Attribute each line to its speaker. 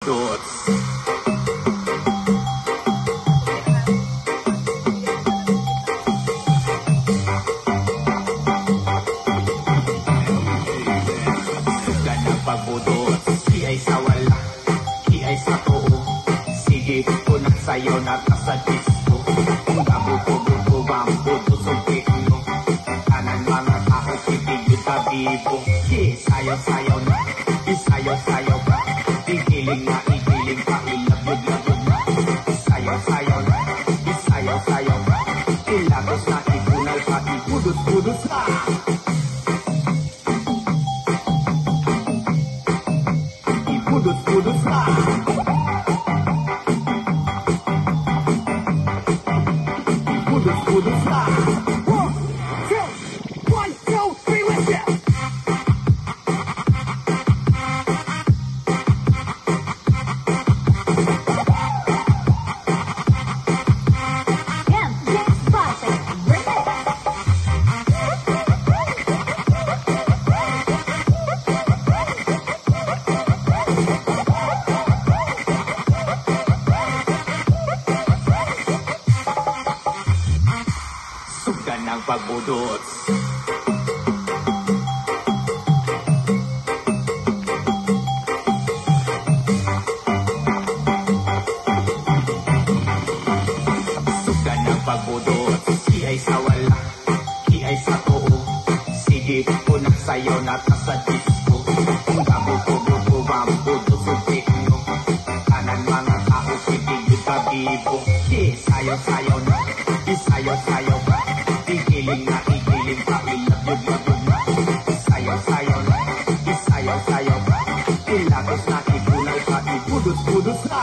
Speaker 1: Dots. Suga ng pagbudot, si ay sa wala, ki ay sa oo. Sige, punak sa'yo na sa disco. Kung gabuto-buto, bambuto, sumpiino. Kanan mga tao, pitigil ka bibo. Isayaw-sayaw na, isayaw-sayaw ka. Igiling na, igiling pa, ilabog-labog na. Isayaw-sayaw na, isayaw-sayaw ka. Ilagos na, ibunal pa, ibudot-budot na. Ibudot-budot na. Ibudot-budot na. 1, 2, 3, let's go! Suga ng pagbudot. Suga ng pagbudot, si ay sa wala, ki ay sa oo. Sige, punak sa'yo na sa disco. Kung gabuto-buto, bambuto, sumpiino. Kanan mga tao, pitigil ka bibo. Isayaw-sayaw na, isayaw-sayaw ka. Igiling na, igiling pa, ilabog-labog na. Isayaw-sayaw na, isayaw-sayaw ka. Ilagos na, ibunal pa, ibudot-budot na.